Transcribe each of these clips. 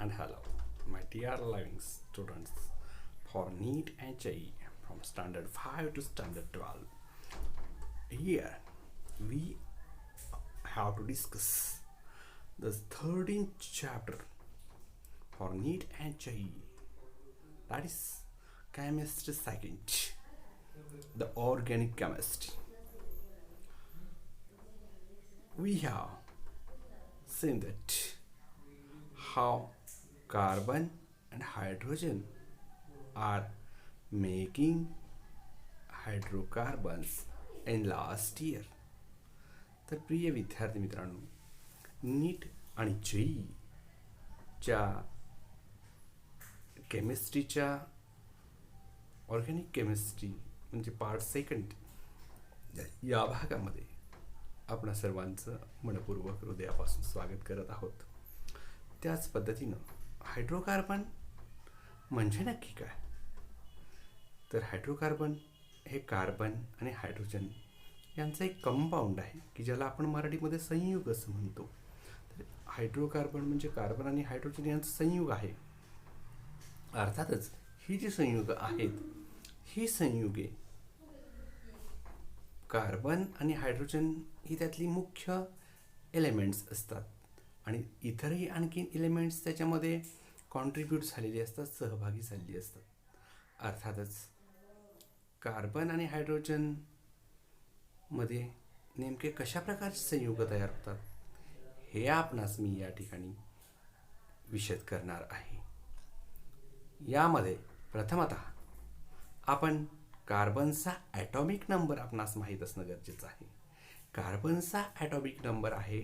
and hello, my dear living students for NEET and JEE from Standard 5 to Standard 12. Here we have to discuss the 13th chapter for NEET and JEE, that is Chemistry Second, the organic chemistry. We have seen that how carbon and hydrogen are making hydrocarbons in last year. तर प्रिय विद्यार्थी मित्रांनो, नीट आणि जेईच्या केमिस्ट्रीच्या organic chemistry म्हणजे part second या भागामध्ये आपणा सर्वांचं मनपूर्वक हृदयापासून स्वागत करत आहोत. त्याच पद्धतीनं हायड्रोकार्बन म्हणजे नक्की काय? तर हायड्रोकार्बन हे कार्बन आणि हायड्रोजन यांचं एक कंपाऊंड आहे की ज्याला आपण मराठीमध्ये संयुग असं म्हणतो. तर हायड्रोकार्बन म्हणजे कार्बन आणि हायड्रोजन यांचं संयुग आहे. अर्थातच ही जी संयुग आहेत ही संयुगे कार्बन आणि हायड्रोजन ही त्यातली मुख्य एलिमेंट्स असतात आणि इतरही आणखीन एलिमेंट्स त्याच्यामध्ये कॉन्ट्रीब्यूट झालेली असतात, सहभागी झालेली असतात. अर्थातच कार्बन आणि हायड्रोजन मध्ये नेमके कशा प्रकारचे संयुग तयार होतात हे आपणास मी या ठिकाणी विशद करणार आहे. यामध्ये प्रथमतः आपण कार्बनचा ॲटॉमिक नंबर आपणास माहीत असणं गरजेचं आहे. कार्बनचा ॲटॉमिक नंबर आहे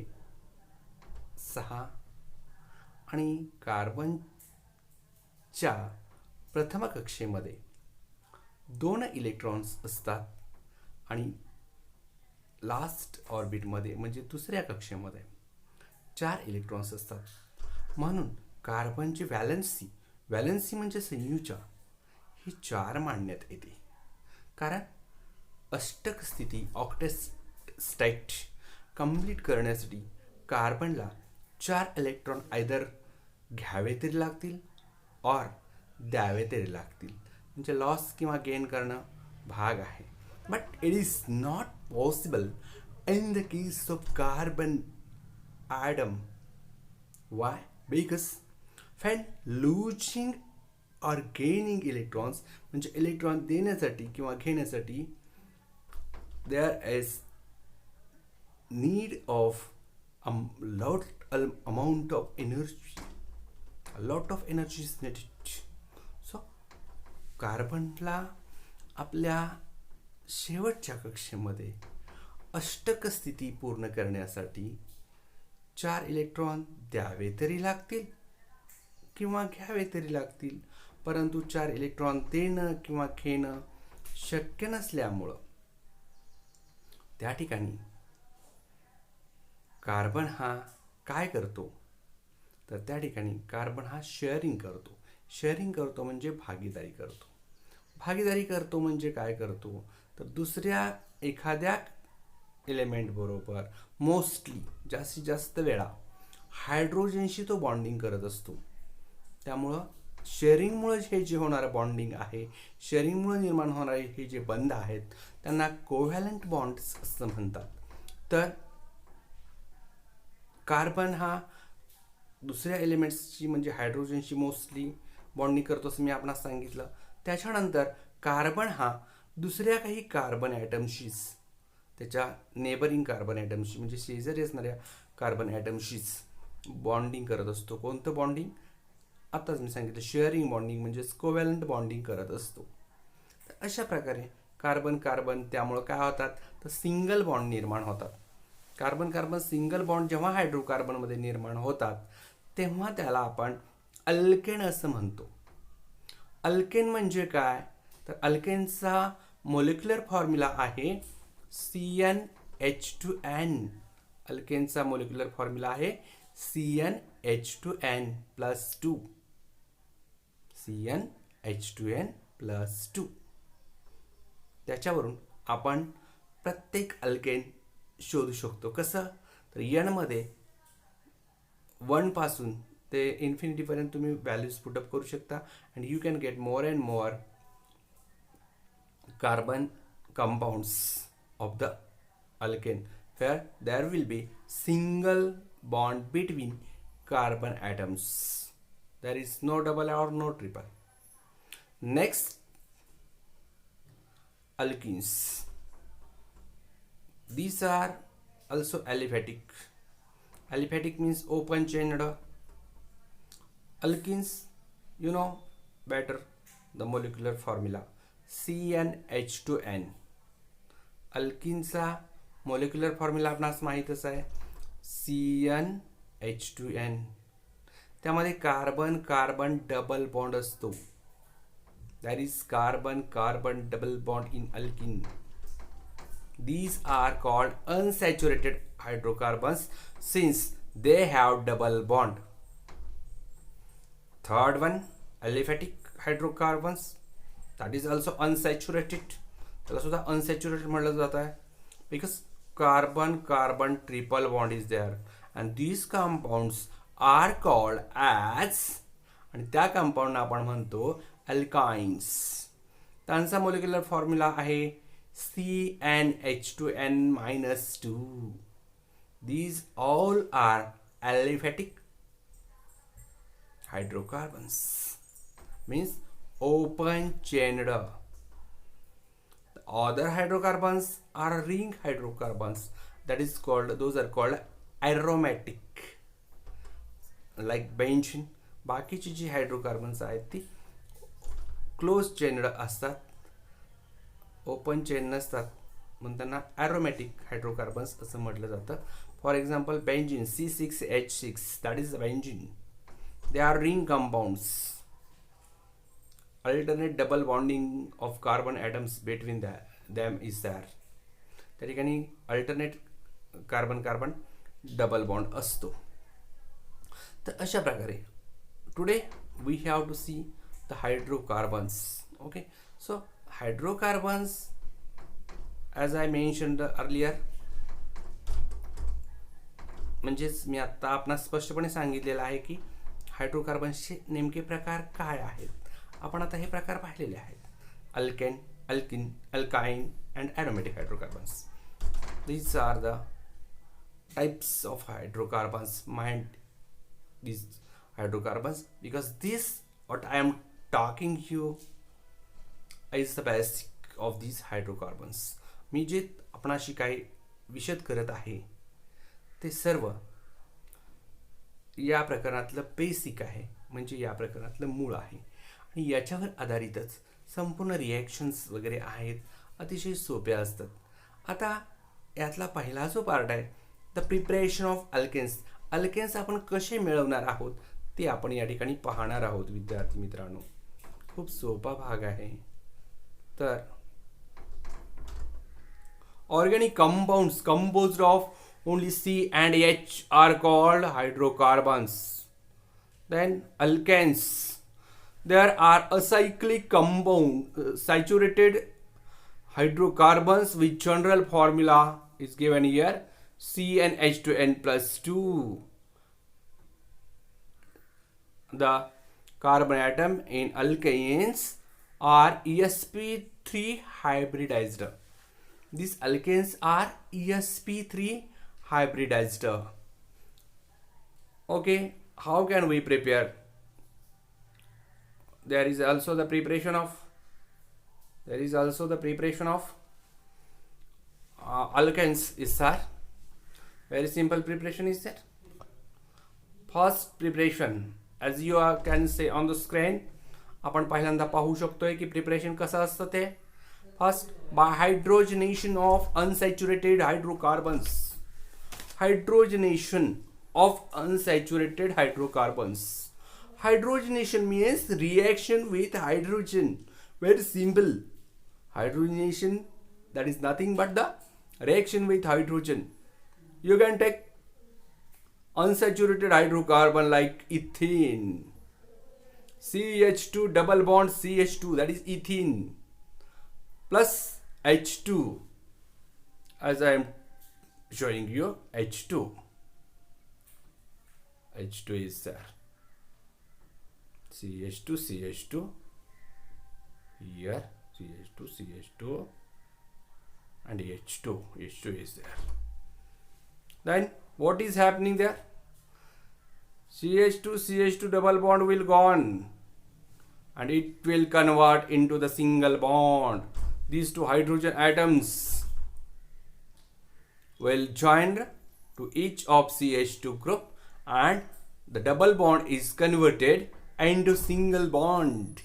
6 आणि कार्बनच्या प्रथम कक्षेमध्ये 2 इलेक्ट्रॉन्स असतात आणि लास्ट ऑर्बिटमध्ये म्हणजे दुसऱ्या कक्षेमध्ये 4 इलेक्ट्रॉन्स असतात. म्हणून कार्बनची व्हॅलेन्सी म्हणजे संयुजा ही 4 मांडण्यात येते. कारण अष्टक स्थिती ऑक्टेट कंप्लीट करण्यासाठी कार्बनला 4 इलेक्ट्रॉन आयदर घ्यावे तरी लागतील और द्यावे तरी लागतील, म्हणजे लॉस किंवा गेन करणं भाग आहे. But it is not possible in the case of carbon atom. Why? Because when losing or gaining electrons म्हणजे इलेक्ट्रॉन देण्यासाठी किंवा घेण्यासाठी there is need of a amount of energy, a lot of energy is needed. So कार्बनला आपल्या शेवटच्या कक्षेमध्ये अष्टक स्थिती पूर्ण करण्यासाठी 4 इलेक्ट्रॉन द्यावे तरी लागतील किंवा घ्यावे तरी लागतील. परंतु 4 इलेक्ट्रॉन देणं किंवा घेणं शक्य नसल्यामुळं त्या ठिकाणी कार्बन हा काय करतो? तर त्या ठिकाणी कार्बन हा शेअरिंग करतो म्हणजे भागीदारी करतो. भागीदारी करतो म्हणजे काय करतो? तर दुसऱ्या एखाद्या एलिमेंट बरोबर मोस्टली जास्तीत जास्त वेळा हायड्रोजनशी तो बॉन्डिंग करत असतो. त्यामुळं शेअरिंगमुळे हे जे होणारं बॉन्डिंग आहे, शेअरिंगमुळे निर्माण होणारे हे जे बंध आहेत त्यांना कोव्हॅलंट बॉन्ड्स असं म्हणतात. तर कार्बन हा दुसऱ्या एलिमेंट्सची म्हणजे हायड्रोजनशी मोस्टली बॉन्डिंग करतो असं मी आपणास सांगितलं. त्याच्यानंतर कार्बन हा दुसऱ्या काही कार्बन ॲटमशीच, त्याच्या नेबरिंग कार्बन ॲटमशी म्हणजे शेजारी असणाऱ्या कार्बन ॲटमशीच बॉन्डिंग करत असतो. कोणतं बॉन्डिंग? आत्ताच मी सांगितलं शेअरिंग बॉन्डिंग म्हणजेच कोव्हॅलंट बॉन्डिंग करत असतो. तर अशा प्रकारे कार्बन त्यामुळं काय होतात? तर सिंगल बॉन्ड निर्माण होतात. कार्बन सिंगल बॉन्ड जेव्हा हायड्रोकार्बनमध्ये निर्माण होतात तेव्हा त्याला आपण अल्केन असं म्हणतो. अल्केन म्हणजे काय? तर अल्केनचा मोलिक्युलर फॉर्म्युला आहे CnH2n. अल्केनचा मोलिक्युलर फॉर्म्युला आहे CnH2n+2. CnH2n+2. त्याच्यावरून आपण प्रत्येक अल्केन शोधू शकतो. कसं? तर N मध्ये 1 पासून ते इन्फिनिटीपर्यंत तुम्ही व्हॅल्यूज पुटअप करू शकता and you can get more and more carbon compounds of the alkane where there will be single bond between carbon atoms. There is no double or no triple. Next, alkenes. These are also aliphatic. Aliphatic means open chained. Alkenes, you know better the molecular formula. CnH2n. अल्किनचा molecular formula आपणास माहीतच आहे CnH2n. त्यामध्ये carbon carbon double bond असतो. That is carbon carbon double bond in alkyne. These are called unsaturated hydrocarbons since they have double bond. Third one, aliphatic hydrocarbons. That is also unsaturated. त्याला सुद्धा unsaturated म्हटलं जात आहे because carbon carbon triple bond is there and these compounds are called as आणि त्या कंपाऊंडला आपण म्हणतो alkynes. त्यांचा मोलिक्युलर फॉर्म्युला आहे CnH2n-2. These all are aliphatic hydrocarbons, means open chained. The other hydrocarbons are ring hydrocarbons. Those are called aromatic, like benzene. बाकीची जी hydrocarbons आहेत ती close चेनड असतात, ओपन चेन नसतात, म्हणून त्यांना ॲरोमॅटिक हायड्रोकार्बन्स असं म्हटलं जातं. For example benzene C6H6, that is benzene. They are ring compounds. Alternate double bonding of carbon atoms between them is there. त्या ठिकाणी alternate carbon carbon double bond असतो. तर अशा प्रकारे today we have to see the hydrocarbons. Okay, so hydrocarbons, as I mentioned earlier, म्हणजेच मी आता आपणास स्पष्टपणे सांगितलेलं आहे की हायड्रोकार्बन्सचे नेमके प्रकार काय आहेत. आपण आता हे प्रकार पाहिलेले आहेत: alkane, alkene, alkyne and aromatic hydrocarbons. These are the types of hydrocarbons. Mind these hydrocarbons because this what I am talking you is the basic of these hydrocarbons. मी जे आपणाशी काही विशद करत आहे ते सर्व या प्रकरणातलं बेसिक आहे, म्हणजे या प्रकरणातलं मूळ आहे आणि याच्यावर आधारितच संपूर्ण रिॲक्शन्स वगैरे आहेत, अतिशय सोप्या असतात. आता यातला पहिला जो पार्ट आहे the preparation of alkanes. Alkanes आपण कसे मिळवणार आहोत ते आपण या ठिकाणी पाहणार आहोत विद्यार्थी मित्रांनो. खूप सोपा भाग आहे. तर organic compounds composed of only C and H are called hydrocarbons. Then alkanes, there are acyclic compound saturated hydrocarbons with general formula is given here CnH2n+2. The carbon atom in alkanes are sp3 hybridized. These alkanes are sp3 hybridized. Okay, how can we prepare? There is also the preparation of alkanes is there. Very simple preparation is there. First preparation, as you can see on the screen, आपण पहिल्यांदा पाहू शकतोय की preparation कसं असतं ते. First, by hydrogenation of unsaturated hydrocarbons. Hydrogenation of unsaturated hydrocarbons. Hydrogenation means reaction with hydrogen. Very simple. Hydrogenation, that is nothing but the reaction with hydrogen. You can take unsaturated hydrocarbon like ethene. CH2 double bond CH2, that is ethene, plus H2, as I am showing you H2. H2 is there. CH2, CH2. Here CH2, CH2, and H2. H2 is there. Then what is happening there? CH2, CH2 double bond will gone, and it will convert into the single bond. These two hydrogen atoms will join to each of CH2 group, and the double bond is converted into single bond.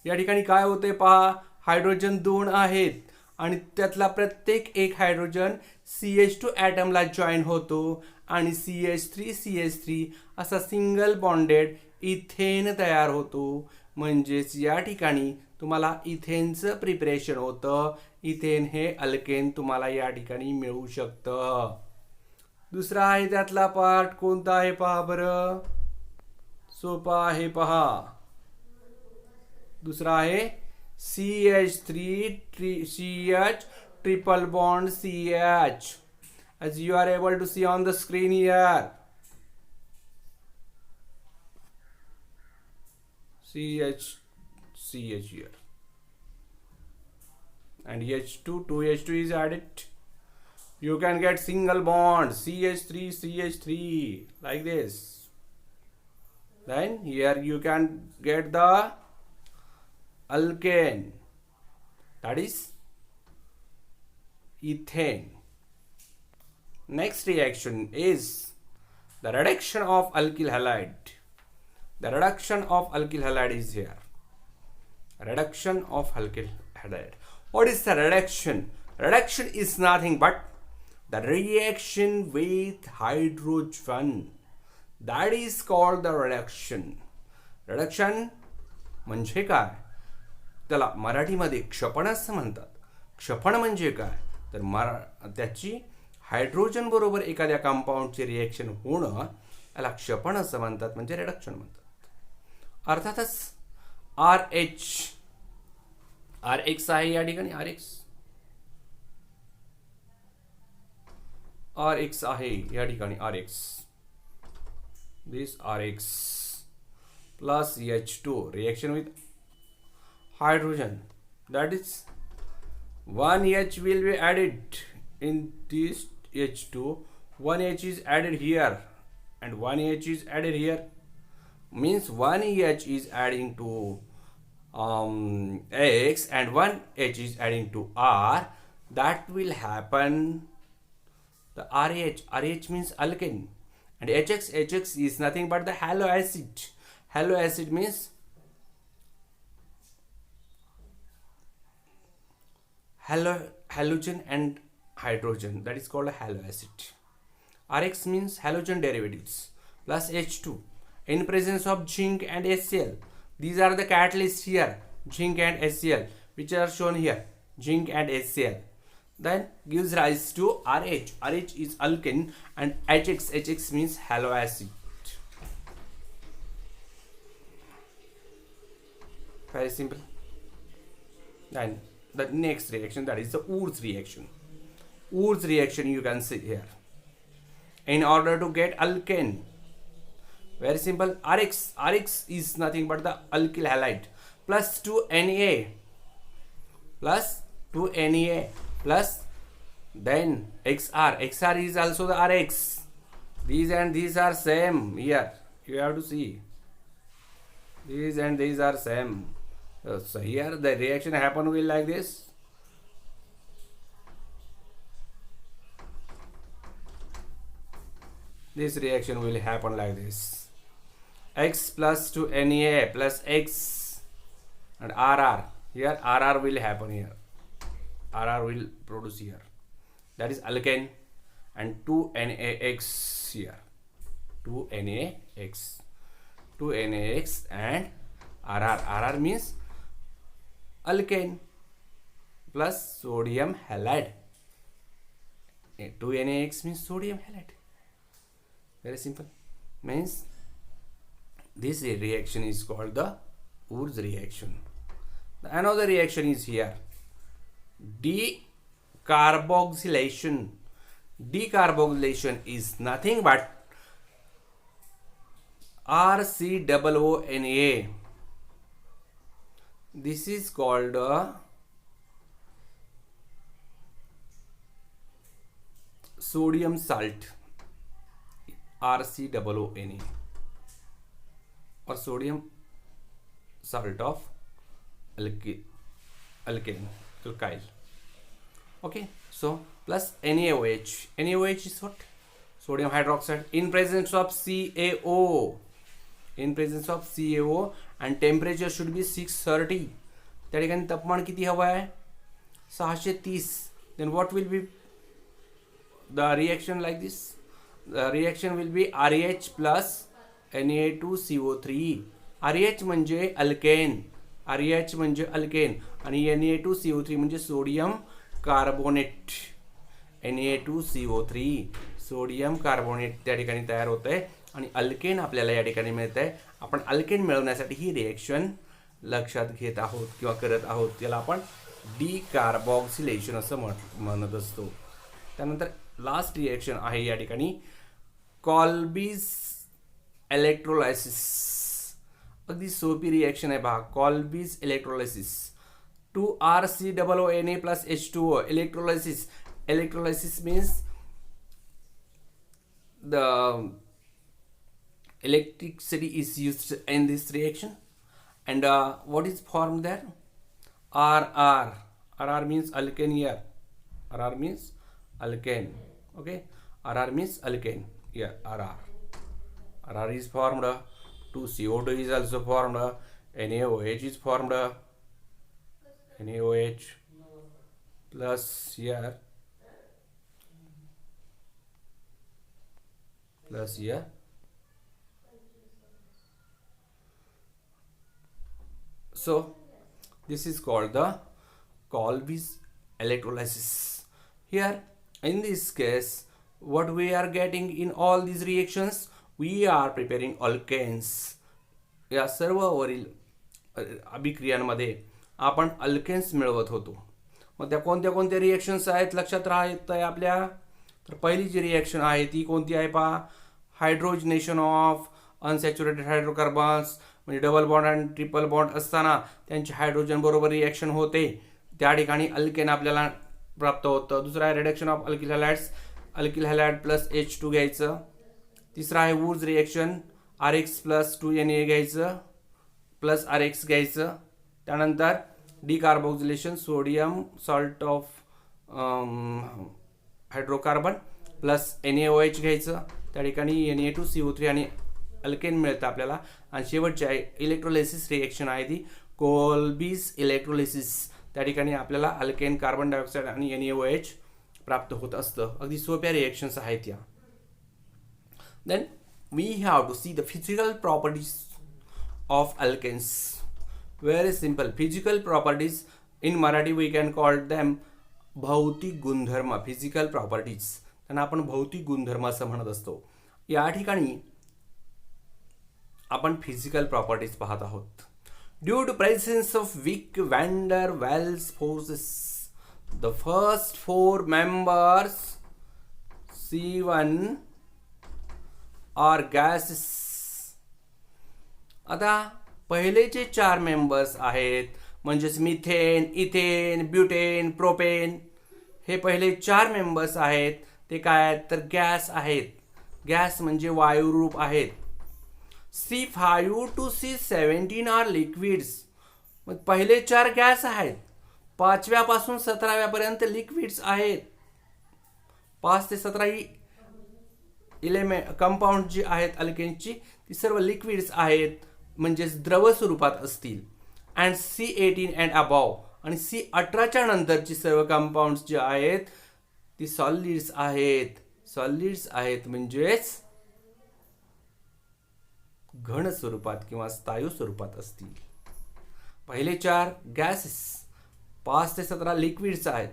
या ठिकाणी काय होते पहा, hydrogen 2 आहेत आणि त्यातला प्रत्येक एक हायड्रोजन CH2 ॲटमला जॉईन होतो आणि CH3 CH3 असा सिंगल बॉन्डेड इथेन तयार होतो. म्हणजेच या ठिकाणी तुम्हाला इथेनचं प्रिपरेशन होतं. इथेन हे अल्केन तुम्हाला या ठिकाणी मिळू शकतं. दुसरा आहे त्यातला पार्ट कोणता आहे पहा बरं, सोपा आहे पहा. दूसरा है CH3CH triple bond CH, as you are able to see on the screen here. CH here, and H2, 2H2 is added. You can get single bond CH3CH3 like this. Then here you can get the alkane, that is ethane. Next reaction is the reduction of alkyl halide. The reduction of alkyl halide is here. Reduction of alkyl halide. What is the reduction? Reduction is nothing but the reaction with hydrogen. That is called the reduction. Reduction म्हणजे काय, त्याला मराठीमध्ये क्षपण असं म्हणतात. क्षपण म्हणजे काय तर त्याची हायड्रोजन बरोबर एखाद्या कंपाऊंडचे रिएक्शन होणं याला क्षपण असं म्हणतात, म्हणजे रिडक्शन म्हणतात. अर्थातच RH आहे या ठिकाणी, RX आहे या ठिकाणी, RX, this RX plus H2 reaction with hydrogen, that is 1H will be added in this H2. 1H is added here and 1H is added here, means 1H is adding to X and 1H is adding to R. That will happen the RH means alkane, and HX is nothing but the halo acid. Halo acid means halogen and hydrogen, that is called a halo acid. RX means halogen derivatives plus H2 in presence of zinc and HCl. These are the catalysts here, zinc and HCl, which are shown here, zinc and HCl. Then gives rise to RH. RH is alkane, and HX means halo acid. Very simple. Then the next reaction, that is the Wurtz reaction. Wurtz reaction you can see here. In order to get alkane, very simple, RX is nothing but the alkyl halide plus 2Na plus then XR is also the RX. These and these are same here, you have to see, these and these are same. So here the reaction happen will like this. This reaction will happen like this. X plus 2Na plus X and RR. Here RR will happen here. RR will produce here. That is alkane, and 2NaX here. 2NaX and RR. RR means alkane plus sodium halide. 2NaX means sodium halide. Very simple. Means this reaction is called the Wurtz reaction. Another reaction is here, decarboxylation. Decarboxylation is nothing but RCOONA This is called sodium salt, RCOONA, or sodium salt of alkyl. Okay, so plus NaOH. NaOH is what? Sodium hydroxide in presence of CaO. In presence of CaO, and temperature should be 630. त्या ठिकाणी तापमान किती हवं आहे? 630. Then what will be the reaction like this? The reaction will be RH plus Na2CO3. RH म्हणजे alkane, RH म्हणजे alkane, आणि Na2CO3 म्हणजे sodium carbonate. Na2CO3 sodium carbonate त्या ठिकाणी तयार होत आहे, आणि अल्केन आपल्याला या ठिकाणी मिळत आहे. आपण अल्केन मिळवण्यासाठी ही रिएक्शन लक्षात घेत आहोत किंवा करत आहोत. त्याला आपण डिकार्बॉक्सिलेशन असं म्हणत असतो. त्यानंतर लास्ट रिएक्शन आहे या ठिकाणी कॉल्बीज इलेक्ट्रोलायसिस. अगदी सोपी रिएक्शन आहे पहा. कॉल्बीज electrolysis 2RCOONA plus H2O. Electrolysis means the electricity is used in this reaction, and what is formed there? RR means alkane here. RR means alkane. Okay, RR means alkane here. RR is formed. 2CO2 is also formed. NaOH is formed. NaOH plus here plus here. So this is called the Colby's electrolysis. Here in this case, what we are getting in all these reactions, we are preparing alkanes. या सर्व वरील अभिक्रियांमध्ये आपण alkanes मिळवत होतो. मग त्या कोणत्या कोणत्या रिएक्शन्स आहेत लक्षात राहत आहे आपल्या? तर पहिली जी रिएक्शन आहे ती कोणती आहे पहा? हायड्रोजनेशन ऑफ अनसॅच्युरेटेड हायड्रोकार्बन्स, म्हणजे डबल बॉन्ड आणि ट्रिपल बॉन्ड असताना त्यांची हायड्रोजन बरोबर रिएक्शन होते, त्या ठिकाणी अल्केन आपल्याला प्राप्त होतं. दुसरा आहे reduction of alkyl halides, alkyl halide plus H2 घ्यायचं. तिसरा आहे whose reaction, RX plus 2Na घ्यायचं प्लस RX घ्यायचं. त्यानंतर decarboxylation, sodium salt of hydrocarbon plus NaOH घ्यायचं. त्या ठिकाणी Na2CO3 आणि अल्केन मिळतं आपल्याला. आणि शेवटची आहे इलेक्ट्रोलायसिस रिएक्शन आहे ती कोल्बीज इलेक्ट्रोलायसिस. त्या ठिकाणी आपल्याला अल्केन, कार्बन डायऑक्साईड आणि NaOH प्राप्त होत असतं. अगदी सोप्या रिएक्शन्स आहेत या. Then we have to see the physical properties of alkanes. Very simple. Physical properties, in Marathi we can call them भौतिक गुणधर्म. फिजिकल प्रॉपर्टीज त्यांना आपण भौतिक गुणधर्म असं म्हणत असतो. या ठिकाणी आपण फिजिकल प्रॉपर्टीज पाहत आहोत. Due to presence of weak van der Waals forces, the first 4 members C1 are gases. आता पहिले जे 4 मेंबर्स आहेत म्हणजेच मिथेन, इथेन, ब्युटेन, प्रोपेन, हे पहिले 4 मेंबर्स आहेत. ते काय आहेत तर गॅस आहेत. गॅस म्हणजे वायुरूप आहेत. C5 to C17 R liquids. मग पहिले 4 गॅस आहेत, 5व्या पासून 17व्या पर्यंत लिक्विड्स आहेत. 5 ते 17 ही कंपाऊंड जी आहेत अल्केनची ती सर्व लिक्विड्स आहेत, म्हणजेच द्रव स्वरूपात असतील. अँड C18 अँड अबाव, आणि C18च्या नंतरची सर्व कंपाऊंड्स जे आहेत ती सॉलिड्स आहेत. सॉलिड्स आहेत म्हणजेच घन स्वरूपात किंवा स्थायू स्वरूपात असतील. पहिले 4 गॅसेस, 5 ते 17 लिक्विड्स आहेत,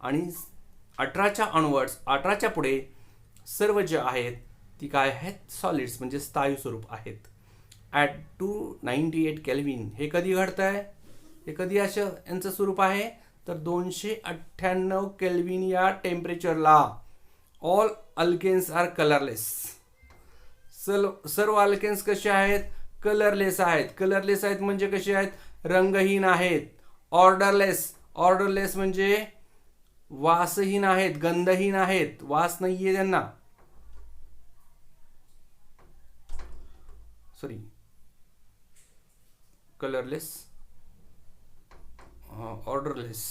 आणि 18च्या ऑनवर्ड्स, 18च्या पुढे सर्व जे आहेत ती काय आहेत सॉलिड्स म्हणजे स्थायू स्वरूप आहेत. At 298 kelvin. हे कधी घडतं आहे? हे कधी असं यांचं स्वरूप आहे तर 298 केल्विन या टेम्परेचरला. All alkanes are colourless. सर्व अल्केन्स कसे आहेत? कलरलेस आहेत. कलरलेस आहेत म्हणजे कसे आहेत? रंगहीन आहेत. ऑर्डरलेस, ऑर्डरलेस म्हणजे वासहीन आहेत, गंधहीन आहेत, वास नाहीये त्यांना. Sorry, colourless, odourless,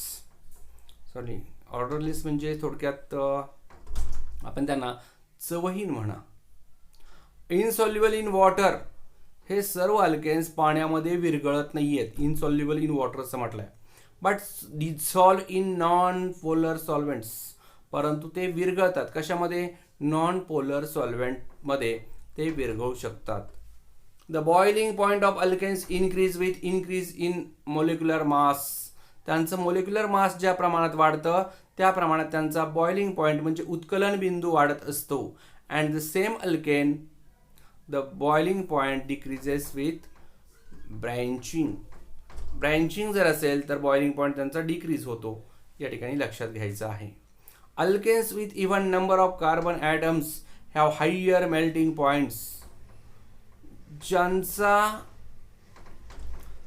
sorry, odourless म्हणजे थोडक्यात आपण त्यांना चवहीन म्हणा. इनसॉल्युबल इन वॉटर, हे सर्व अल्केन्स पाण्यामध्ये विरघळत नाही आहेत. इनसॉल्युबल इन वॉटर असं म्हटलं आहे. But dissolve in non polar solvents, परंतु ते विरघळतात. कशामध्ये? नॉन पोलर सॉल्व्हेंटमध्ये ते विरघळू शकतात. The boiling point of alkanes increase with increase in molecular mass, त्यांचं मोलिक्युलर मास ज्या प्रमाणात वाढतं त्या प्रमाणात त्यांचा बॉइलिंग पॉईंट म्हणजे उत्कलन बिंदू वाढत असतो. And the same alkane the boiling point decreases with branching. Branching जर असेल तर बॉइलिंग पॉईंट त्यांचा डिक्रीज होतो. या ठिकाणी लक्षात घ्यायचं आहे. Alkanes with even number of carbon atoms have higher melting points, ज्यांचा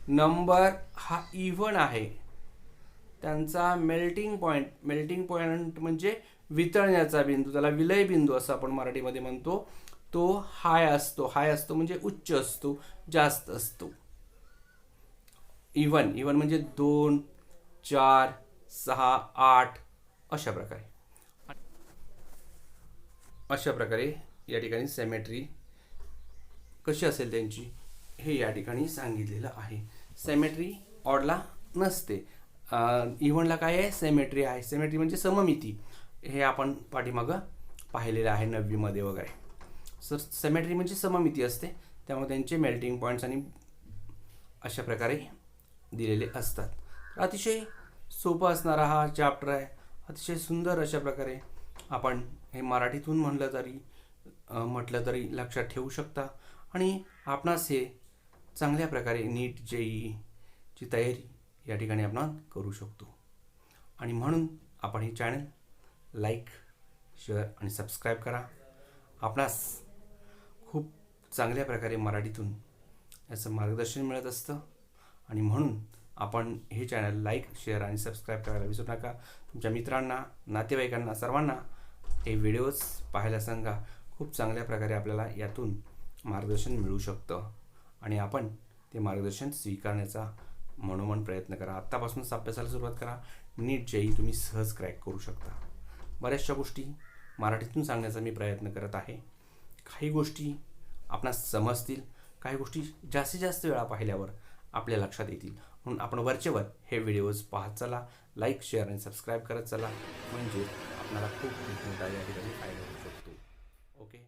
नंबर हा इव्हन आहे त्यांचा मेल्टिंग पॉईंट म्हणजे वितळण्याचा बिंदू, त्याला विलय बिंदू असं आपण मराठीमध्ये म्हणतो, तो हाय असतो म्हणजे उच्च असतो, जास्त असतो. इव्हन म्हणजे 2, 4, 6, 8 अशा प्रकारे या ठिकाणी सिमेट्री कशी असेल त्यांची हे या ठिकाणी सांगितलेलं आहे. सिमेट्री ऑडला नसते. इव्हनला काय आहे? सिमेट्री आहे. सिमेट्री म्हणजे सममिती. हे आपण पाठीमागं पाहिलेलं आहे 9वी मध्ये वगैरे. सर सिमेट्री म्हणजे सममिती असते, त्यामुळे त्यांचे मेल्टिंग पॉईंट्स आणि अशा प्रकारे दिलेले असतात. अतिशय सोपं असणारा हा चॅप्टर आहे. अतिशय सुंदर अशा प्रकारे आपण हे मराठीतून म्हटलं तरी लक्षात ठेवू शकता. आणि आपणास हे चांगल्या प्रकारे नीट JEEची तयारी या ठिकाणी आपण करू शकतो. आणि म्हणून आपण हे चॅनल लाईक, शेअर आणि सबस्क्राईब करा. आपणास खूप चांगल्या प्रकारे मराठीतून याचं मार्गदर्शन मिळत असतं. आणि म्हणून आपण हे चॅनल लाईक, शेअर आणि सबस्क्राईब करायला विसरू नका. तुमच्या मित्रांना, नातेवाईकांना, सर्वांना हे व्हिडिओज पाहायला सांगा. खूप चांगल्या प्रकारे आपल्याला यातून मार्गदर्शन मिळू शकतं आणि आपण ते मार्गदर्शन स्वीकारण्याचा मनोमन प्रयत्न करा. आत्तापासूनच अभ्यासाला सुरुवात करा. नीट JEE तुम्ही सहज क्रॅक करू शकता. बऱ्याचशा गोष्टी मराठीतून सांगण्याचा मी प्रयत्न करत आहे. काही गोष्टी आपणास समजतील, काही गोष्टी जास्तीत जास्त वेळा पाहिल्यावर आपल्या लक्षात येतील. म्हणून आपण वरचेवर हे व्हिडिओज पाहत चला, लाईक, शेअर आणि सबस्क्राईब करत चला, म्हणजे आपल्याला खूप मोठा या ठिकाणी फायदा होऊ शकतो. ओके.